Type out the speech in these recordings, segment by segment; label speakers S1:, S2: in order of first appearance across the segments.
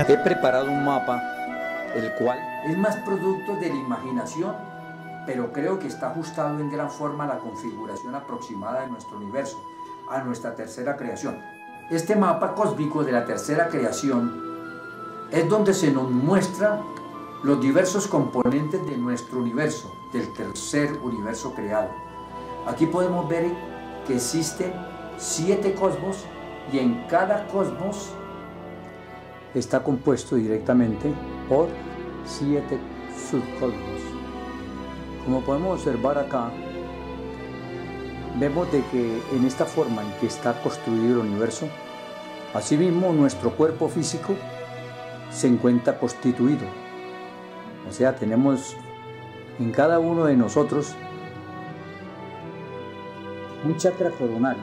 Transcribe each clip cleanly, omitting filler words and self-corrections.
S1: He preparado un mapa, el cual es más producto de la imaginación, pero creo que está ajustado en gran forma a la configuración aproximada de nuestro universo, a nuestra tercera creación. Este mapa cósmico de la tercera creación es donde se nos muestra los diversos componentes de nuestro universo, del tercer universo creado. Aquí podemos ver que existen 7 cosmos y en cada cosmos está compuesto directamente por 7 subcosmos. Como podemos observar acá, vemos de que en esta forma en que está construido el universo, asimismo nuestro cuerpo físico se encuentra constituido. O sea, tenemos en cada uno de nosotros un chakra coronario.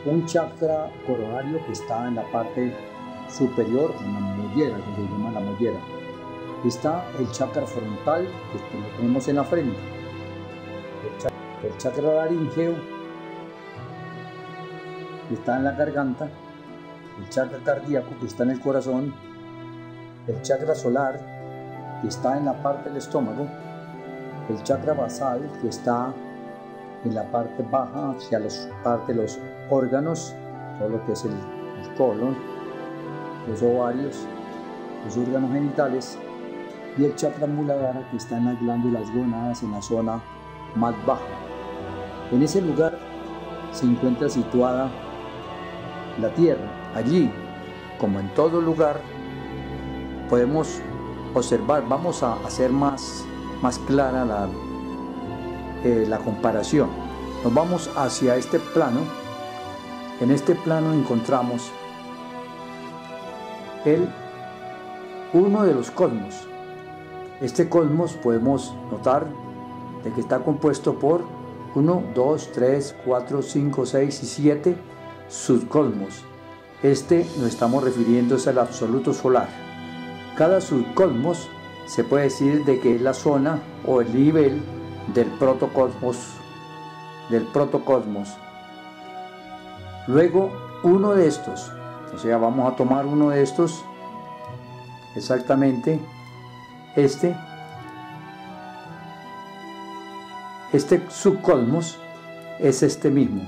S1: Un chakra coronario que está en la parte superior, en la mollera, que se llama la mollera. Está el chakra frontal, que lo tenemos en la frente. El chakra laríngeo, que está en la garganta. El chakra cardíaco, que está en el corazón. El chakra solar, que está en la parte del estómago. El chakra basal, que está en la parte baja, hacia la parte de los órganos, todo lo que es el colon, los ovarios, los órganos genitales, y el chakra muladhara, que está en las glándulas gónadas, en la zona más baja. En ese lugar se encuentra situada la Tierra. Allí, como en todo lugar, podemos observar, vamos a hacer más clara la comparación. Nos vamos hacia este plano. En este plano encontramos uno de los cosmos. Este cosmos podemos notar de que está compuesto por 1, 2, 3, 4, 5, 6 y 7 subcosmos. Nos estamos refiriendo al absoluto solar. Cada subcosmos se puede decir de que es la zona o el nivel del protocosmos. Luego uno de estos, o sea, vamos a tomar uno de estos, exactamente este subcosmos es este mismo.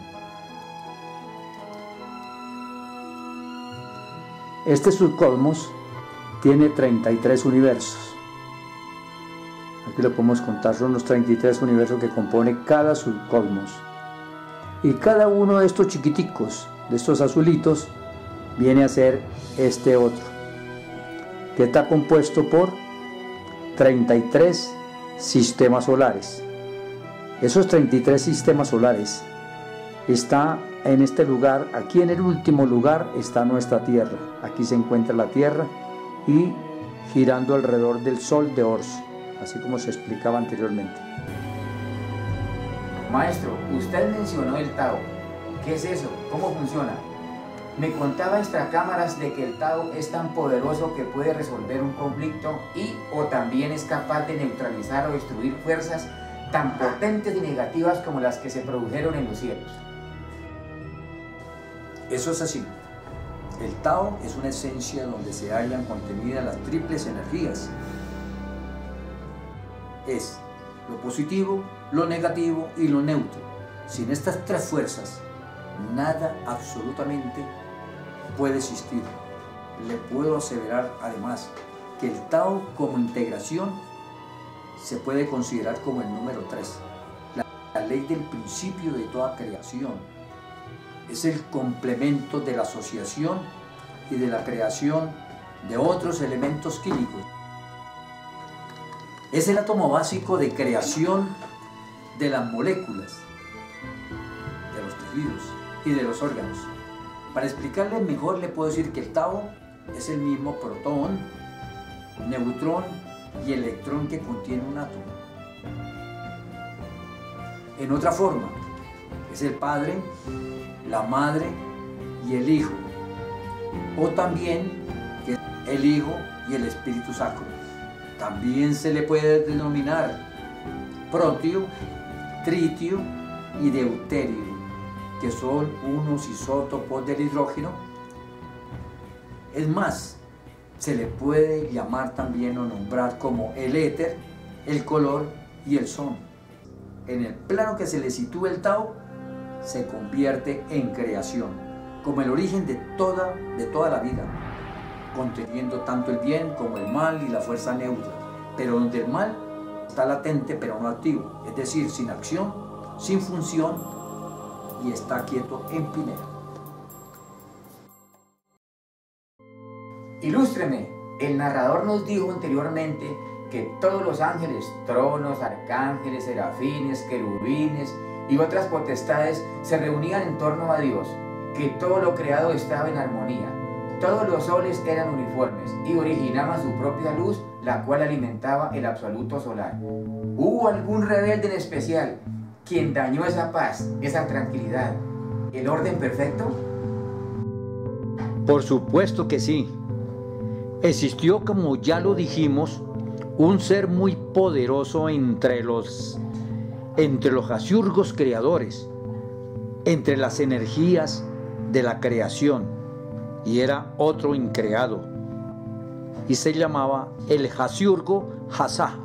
S1: Este subcosmos tiene 33 universos. Aquí lo podemos contar, son los 33 universos que compone cada subcosmos. Y cada uno de estos chiquiticos, de estos azulitos, viene a ser este otro, que está compuesto por 33 sistemas solares. Esos 33 sistemas solares está en este lugar. Aquí en el último lugar está nuestra Tierra. Aquí se encuentra la Tierra y girando alrededor del Sol de Orso, así como se explicaba anteriormente.
S2: Maestro, usted mencionó el Tao. ¿Qué es eso? ¿Cómo funciona? Me contaba extracámaras de que el Tao es tan poderoso que puede resolver un conflicto o también es capaz de neutralizar o destruir fuerzas tan potentes y negativas como las que se produjeron en los cielos.
S1: Eso es así. El Tao es una esencia donde se hallan contenidas las triples energías. Es lo positivo, lo negativo y lo neutro. Sin estas 3 fuerzas, nada absolutamente puede existir. Le puedo aseverar además que el Tao como integración se puede considerar como el número 3, la ley del principio de toda creación. Es el complemento de la asociación y de la creación de otros elementos químicos. Es el átomo básico de creación de las moléculas, de los tejidos y de los órganos. Para explicarle mejor, le puedo decir que el Tao es el mismo protón, neutrón y electrón que contiene un átomo. En otra forma, es el Padre, la Madre y el Hijo, o también que es el Hijo y el Espíritu Sacro. También se le puede denominar protio, tritio y deuterio, que son unos isótopos del hidrógeno. Es más, se le puede llamar también o nombrar como el éter, el color y el son. En el plano que se le sitúa el Tao, se convierte en creación, como el origen de toda la vida, conteniendo tanto el bien como el mal y la fuerza neutra, pero donde el mal está latente pero no activo, es decir, sin acción, sin función, y está quieto en primera.
S2: Ilústreme, el narrador nos dijo anteriormente que todos los ángeles, tronos, arcángeles, serafines, querubines y otras potestades se reunían en torno a Dios, que todo lo creado estaba en armonía. Todos los soles eran uniformes y originaban su propia luz, la cual alimentaba el absoluto solar. ¿Hubo algún rebelde en especial quien dañó esa paz, esa tranquilidad, el orden perfecto?
S1: Por supuesto que sí. Existió, como ya lo dijimos, un ser muy poderoso entre los asiurgos creadores, entre las energías de la creación, y era otro increado, y se llamaba el asiurgo Hasaja,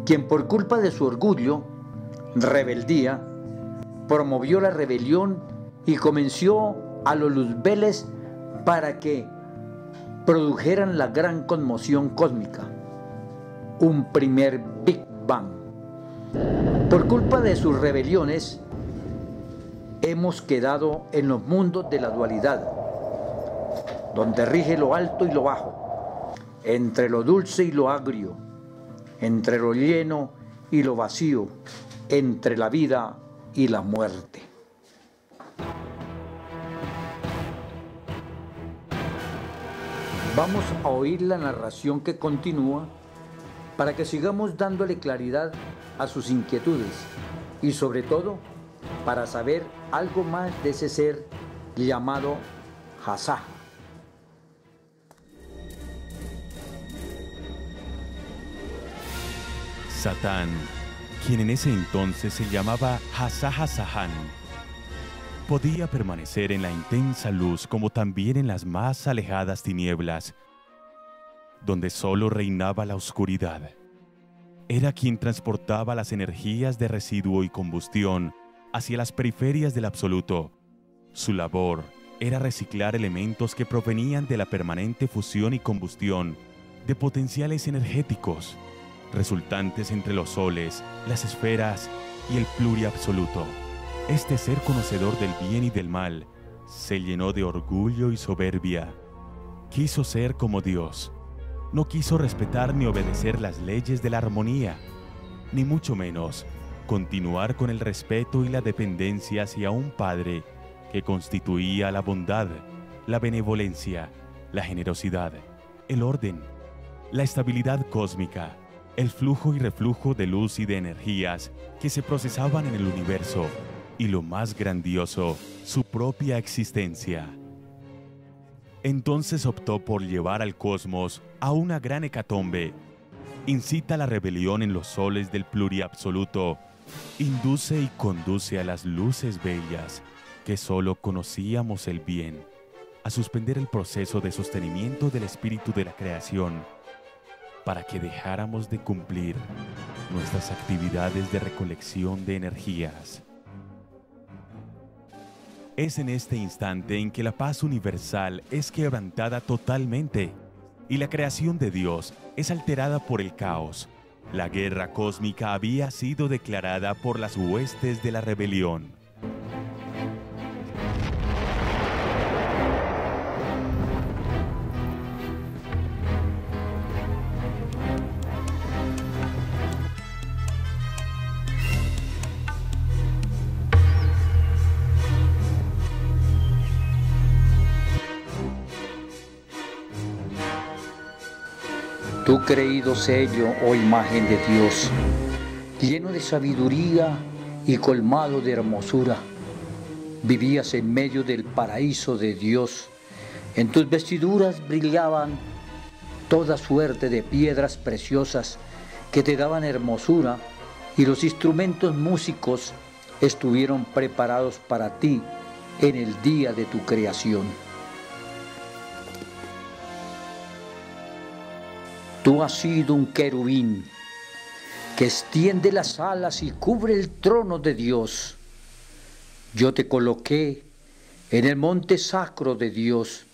S1: quien por culpa de su orgullo, rebeldía, promovió la rebelión y convenció a los luzbeles para que produjeran la gran conmoción cósmica, un primer Big Bang. Por culpa de sus rebeliones, hemos quedado en los mundos de la dualidad, donde rige lo alto y lo bajo, entre lo dulce y lo agrio, entre lo lleno y lo vacío, entre la vida y la muerte. Vamos a oír la narración que continúa para que sigamos dándole claridad a sus inquietudes y sobre todo para saber algo más de ese ser llamado Hasaja.
S3: Satán, quien en ese entonces se llamaba Hasaja Sahan, podía permanecer en la intensa luz como también en las más alejadas tinieblas, donde solo reinaba la oscuridad. Era quien transportaba las energías de residuo y combustión hacia las periferias del absoluto. Su labor era reciclar elementos que provenían de la permanente fusión y combustión de potenciales energéticos, resultantes entre los soles, las esferas y el pluriabsoluto. Este ser conocedor del bien y del mal se llenó de orgullo y soberbia. Quiso ser como Dios. No quiso respetar ni obedecer las leyes de la armonía, ni mucho menos continuar con el respeto y la dependencia hacia un Padre que constituía la bondad, la benevolencia, la generosidad, el orden, la estabilidad cósmica, el flujo y reflujo de luz y de energías que se procesaban en el universo, y lo más grandioso, su propia existencia. Entonces optó por llevar al cosmos a una gran hecatombe, incita la rebelión en los soles del pluriabsoluto, induce y conduce a las luces bellas, que solo conocíamos el bien, a suspender el proceso de sostenimiento del espíritu de la creación, para que dejáramos de cumplir nuestras actividades de recolección de energías. Es en este instante en que la paz universal es quebrantada totalmente y la creación de Dios es alterada por el caos. La guerra cósmica había sido declarada por las huestes de la rebelión.
S1: Tu creído sello, oh imagen de Dios, lleno de sabiduría y colmado de hermosura, vivías en medio del paraíso de Dios. En tus vestiduras brillaban toda suerte de piedras preciosas que te daban hermosura, y los instrumentos músicos estuvieron preparados para ti en el día de tu creación. Tú has sido un querubín que extiende las alas y cubre el trono de Dios. Yo te coloqué en el monte sacro de Dios.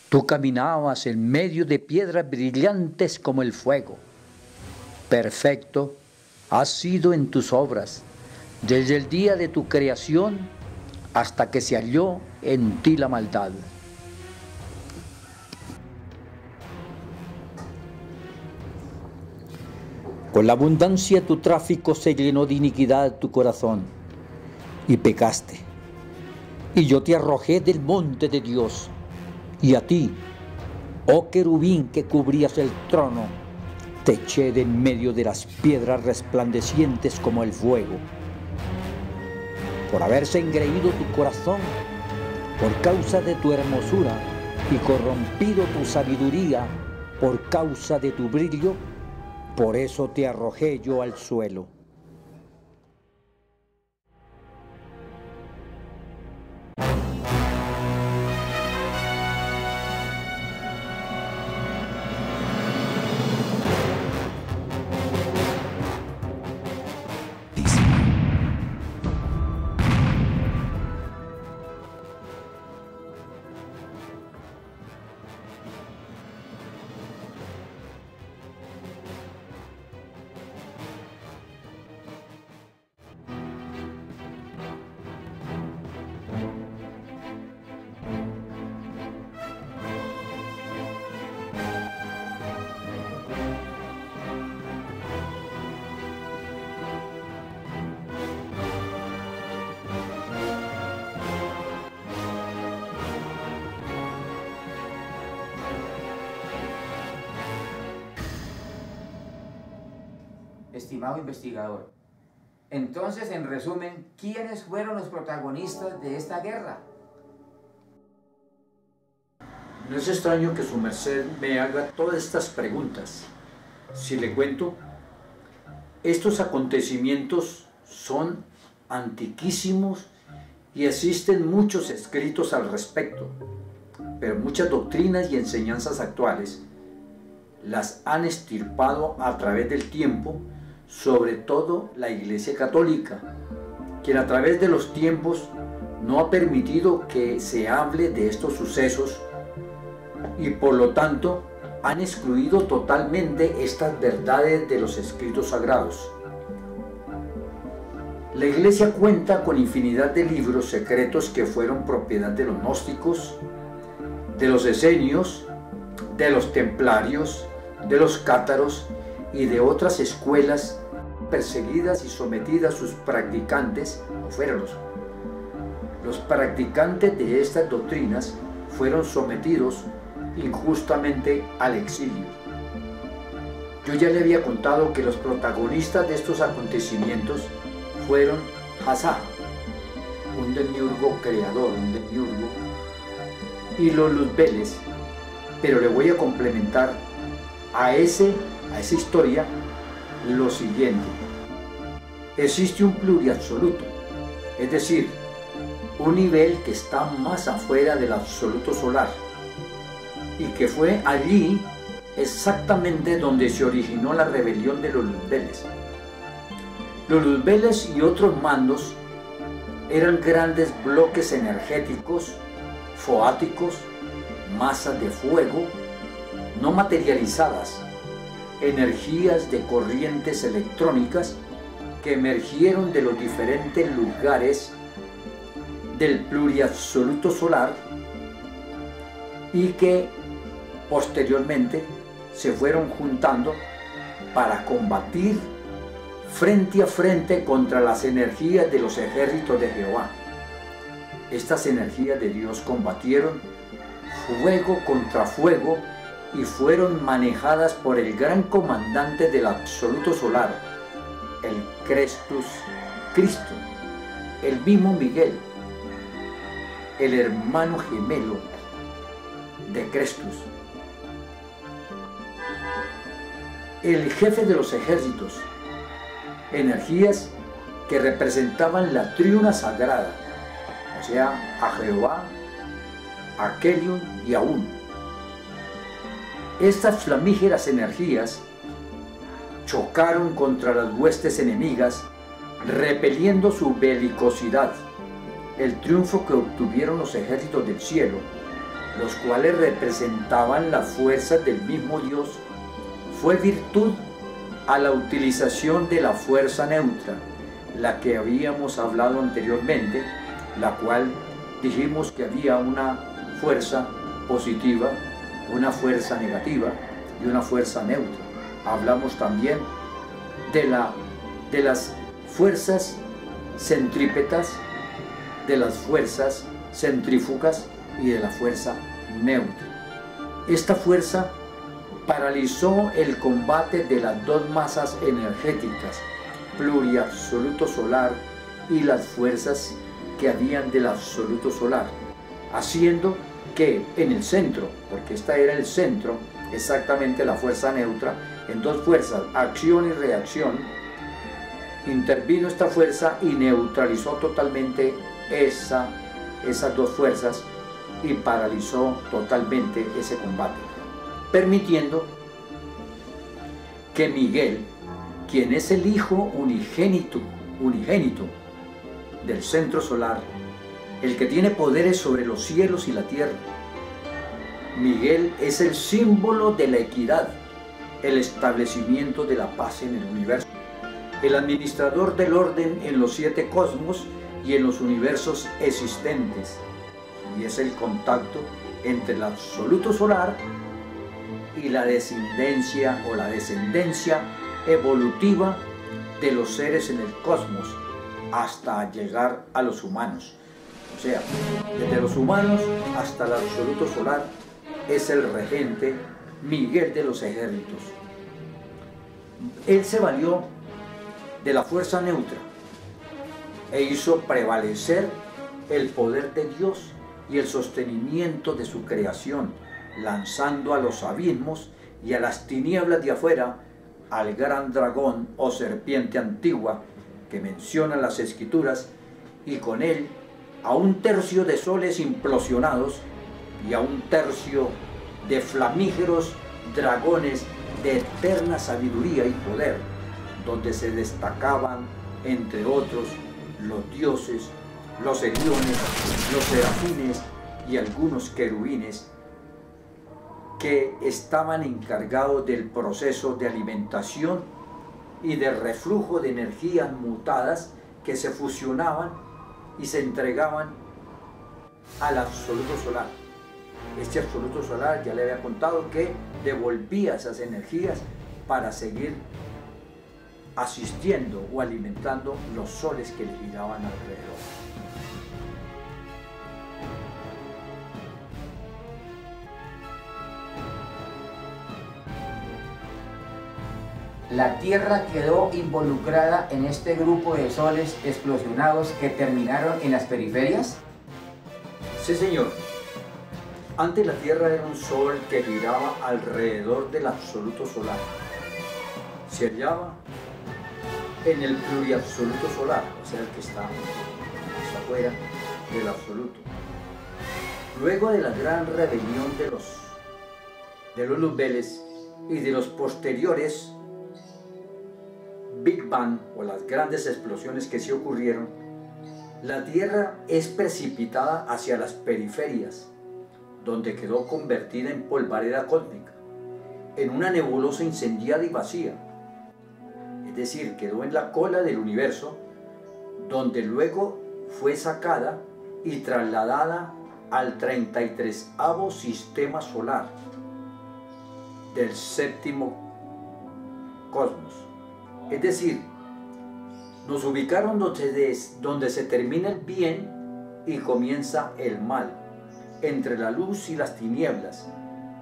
S1: Tú caminabas en medio de piedras brillantes como el fuego. Perfecto has sido en tus obras, desde el día de tu creación hasta que se halló en ti la maldad. Con la abundancia de tu tráfico se llenó de iniquidad tu corazón, y pecaste. Y yo te arrojé del monte de Dios, y a ti, oh querubín que cubrías el trono, te eché de en medio de las piedras resplandecientes como el fuego. Por haberse engreído tu corazón, por causa de tu hermosura, y corrompido tu sabiduría por causa de tu brillo, por eso te arrojé yo al suelo.
S2: Estimado investigador, entonces, en resumen, ¿quiénes fueron los protagonistas de esta guerra?
S1: No es extraño que su merced me haga todas estas preguntas. Si le cuento, estos acontecimientos son antiquísimos y existen muchos escritos al respecto, pero muchas doctrinas y enseñanzas actuales las han extirpado a través del tiempo, sobre todo la Iglesia Católica, quien a través de los tiempos no ha permitido que se hable de estos sucesos y por lo tanto han excluido totalmente estas verdades de los escritos sagrados. La Iglesia cuenta con infinidad de libros secretos que fueron propiedad de los gnósticos, de los esenios, de los templarios, de los cátaros y de otras escuelas perseguidas y sometidas sus practicantes, o fueron los practicantes de estas doctrinas fueron sometidos injustamente al exilio. Yo ya le había contado que los protagonistas de estos acontecimientos fueron Hassá, un demiurgo creador, un demiurgo, y los Luzbeles, pero le voy a complementar a esa historia lo siguiente. Existe un pluriabsoluto, es decir, un nivel que está más afuera del absoluto solar y que fue allí exactamente donde se originó la rebelión de los Luzbeles. Los Luzbeles y otros mandos eran grandes bloques energéticos, foáticos, masas de fuego, no materializadas, energías de corrientes electrónicas que emergieron de los diferentes lugares del pluriabsoluto solar y que posteriormente se fueron juntando para combatir frente a frente contra las energías de los ejércitos de Jehová. Estas energías de Dios combatieron fuego contra fuego y fueron manejadas por el gran comandante del absoluto solar, el Crestus Cristo, el mismo Miguel, el hermano gemelo de Crestus, el jefe de los ejércitos, energías que representaban la triuna sagrada, o sea, a Jehová, a Kelion y a Un. Estas flamígeras energías chocaron contra las huestes enemigas, repeliendo su belicosidad. El triunfo que obtuvieron los ejércitos del cielo, los cuales representaban las fuerzas del mismo Dios, fue virtud a la utilización de la fuerza neutra, la que habíamos hablado anteriormente, la cual dijimos que había una fuerza positiva, una fuerza negativa y una fuerza neutra. Hablamos también de las fuerzas centrípetas, de las fuerzas centrífugas y de la fuerza neutra. Esta fuerza paralizó el combate de las dos masas energéticas, pluriabsoluto solar y las fuerzas que habían del absoluto solar, haciendo que en el centro, porque esta era el centro, exactamente la fuerza neutra, en dos fuerzas, acción y reacción, intervino esta fuerza y neutralizó totalmente esas dos fuerzas y paralizó totalmente ese combate, permitiendo que Miguel, quien es el hijo unigénito del centro solar, el que tiene poderes sobre los cielos y la tierra, Miguel es el símbolo de la equidad, el establecimiento de la paz en el universo, el administrador del orden en los 7 cosmos y en los universos existentes, y es el contacto entre el absoluto solar y la descendencia o la descendencia evolutiva de los seres en el cosmos hasta llegar a los humanos. O sea, desde los humanos hasta el absoluto solar es el regente Miguel de los ejércitos. Él se valió de la fuerza neutra e hizo prevalecer el poder de Dios y el sostenimiento de su creación, lanzando a los abismos y a las tinieblas de afuera al gran dragón o serpiente antigua que mencionan las escrituras, y con él a un tercio de soles implosionados y a un tercio de flamígeros dragones de eterna sabiduría y poder, donde se destacaban, entre otros, los dioses, los eliones, los serafines y algunos querubines que estaban encargados del proceso de alimentación y de reflujo de energías mutadas que se fusionaban y se entregaban al absoluto solar. Este absoluto solar, ya le había contado, que devolvía esas energías para seguir asistiendo o alimentando los soles que le giraban alrededor.
S2: La Tierra quedó involucrada en este grupo de soles explosionados que terminaron en las periferias.
S1: Sí, señor. Antes la Tierra era un sol que giraba alrededor del absoluto solar. Se hallaba en el pluriabsoluto solar, o sea, el que está afuera del absoluto. Luego de la gran rebelión de los Lubeles y de los posteriores Big Bang, o las grandes explosiones que se ocurrieron, la Tierra es precipitada hacia las periferias, donde quedó convertida en polvareda cósmica, en una nebulosa incendiada y vacía. Es decir, quedó en la cola del universo, donde luego fue sacada y trasladada al 33º sistema solar del 7º cosmos. Es decir, nos ubicaron donde se termina el bien y comienza el mal, entre la luz y las tinieblas,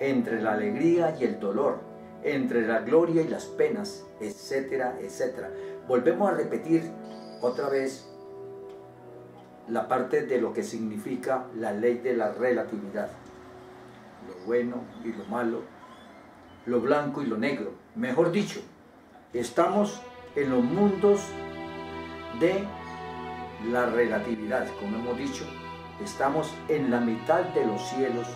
S1: entre la alegría y el dolor, entre la gloria y las penas, etcétera, etcétera. Volvemos a repetir otra vez la parte de lo que significa la ley de la relatividad. Lo bueno y lo malo, lo blanco y lo negro. Mejor dicho, estamos en los mundos de la relatividad, como hemos dicho. Estamos en la mitad de los cielos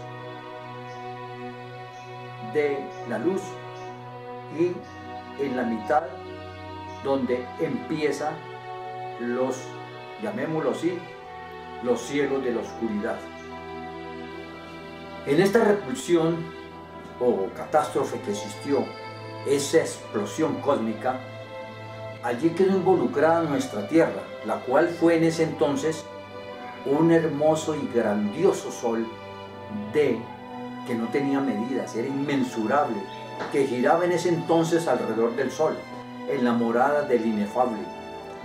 S1: de la luz y en la mitad donde empiezan los, llamémoslo así, los cielos de la oscuridad. En esta repulsión o catástrofe que existió, esa explosión cósmica, allí quedó involucrada nuestra Tierra, la cual fue en ese entonces un hermoso y grandioso sol que no tenía medidas, era inmensurable, que giraba en ese entonces alrededor del sol, en la morada del inefable,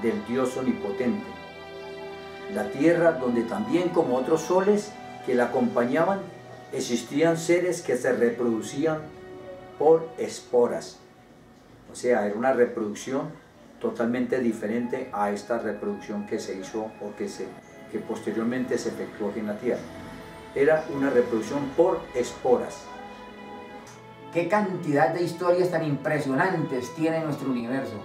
S1: del Dios omnipotente. La Tierra donde también, como otros soles que la acompañaban, existían seres que se reproducían por esporas. O sea, era una reproducción totalmente diferente a esta reproducción que se hizo o que posteriormente se efectuó aquí en la Tierra. Era una reproducción por esporas.
S2: ¿Qué cantidad de historias tan impresionantes tiene nuestro universo?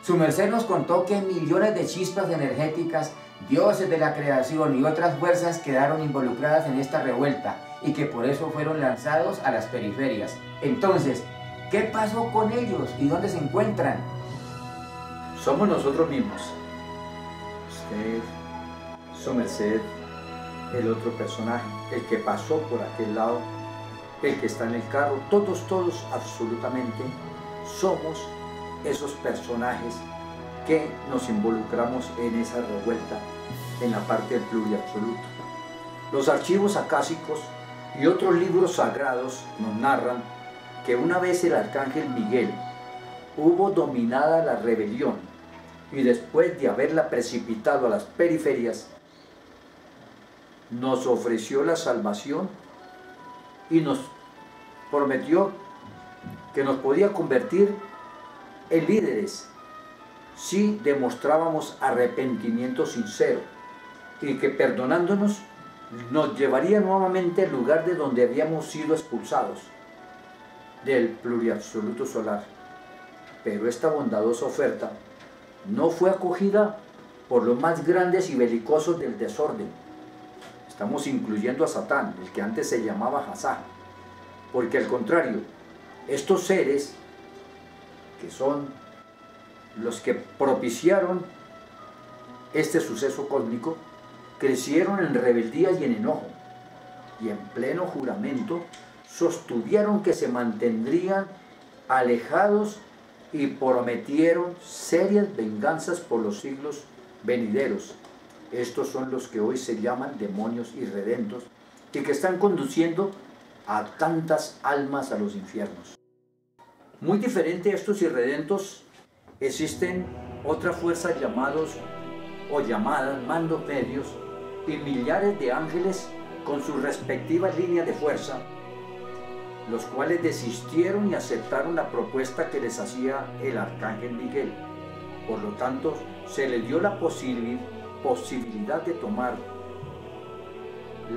S2: Su merced nos contó que millones de chispas energéticas, dioses de la creación y otras fuerzas quedaron involucradas en esta revuelta y que por eso fueron lanzados a las periferias. Entonces, ¿qué pasó con ellos y dónde se encuentran?
S1: Somos nosotros mismos. Usted, su merced, el otro personaje, el que pasó por aquel lado, el que está en el carro, todos, absolutamente, somos esos personajes que nos involucramos en esa revuelta en la parte del pluriabsoluto. Los archivos acásicos y otros libros sagrados nos narran que una vez el arcángel Miguel hubo dominada la rebelión y después de haberla precipitado a las periferias, nos ofreció la salvación y nos prometió que nos podía convertir en líderes si demostrábamos arrepentimiento sincero y que perdonándonos nos llevaría nuevamente al lugar de donde habíamos sido expulsados, del pluriabsoluto solar. Pero esta bondadosa oferta no fue acogida por los más grandes y belicosos del desorden. Estamos incluyendo a Satán, el que antes se llamaba Hasá, porque al contrario, estos seres que son los que propiciaron este suceso cósmico, crecieron en rebeldía y en enojo, y en pleno juramento sostuvieron que se mantendrían alejados y prometieron serias venganzas por los siglos venideros. Estos son los que hoy se llaman demonios irredentos y que están conduciendo a tantas almas a los infiernos. Muy diferente a estos irredentos, existen otras fuerzas llamadas mandos medios y millares de ángeles con sus respectivas líneas de fuerza, los cuales desistieron y aceptaron la propuesta que les hacía el arcángel Miguel. Por lo tanto, se les dio la posibilidad de tomar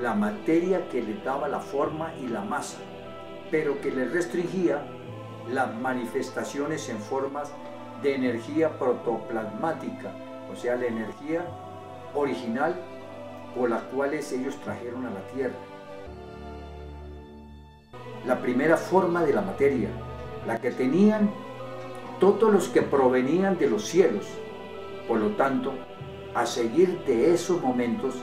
S1: la materia que les daba la forma y la masa, pero que les restringía las manifestaciones en formas de energía protoplasmática, o sea, la energía original por las cuales ellos trajeron a la Tierra. La primera forma de la materia, la que tenían todos los que provenían de los cielos. Por lo tanto, a seguir de esos momentos,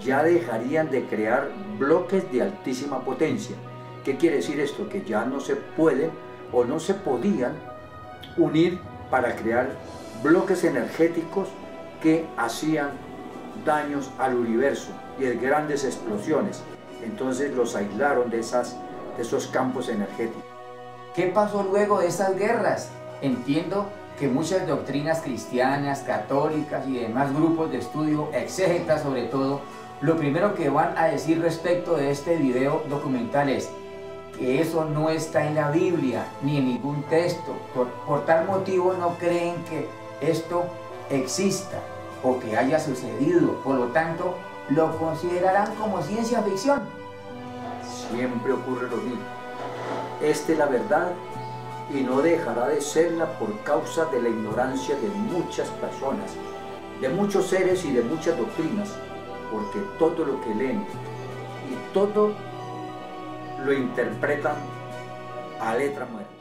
S1: ya dejarían de crear bloques de altísima potencia. ¿Qué quiere decir esto? Que ya no se pueden o no se podían unir para crear bloques energéticos que hacían daños al universo y de grandes explosiones. Entonces los aislaron de esos campos energéticos.
S2: ¿Qué pasó luego de esas guerras? Entiendo que muchas doctrinas cristianas, católicas y demás grupos de estudio, exégetas sobre todo, lo primero que van a decir respecto de este video documental es que eso no está en la Biblia ni en ningún texto. Por tal motivo no creen que esto exista o que haya sucedido. Por lo tanto, lo considerarán como ciencia ficción.
S1: Siempre ocurre lo mismo. Esta es la verdad y no dejará de serla por causa de la ignorancia de muchas personas, de muchos seres y de muchas doctrinas, porque todo lo que leen y todo lo interpretan
S4: a letra muerta.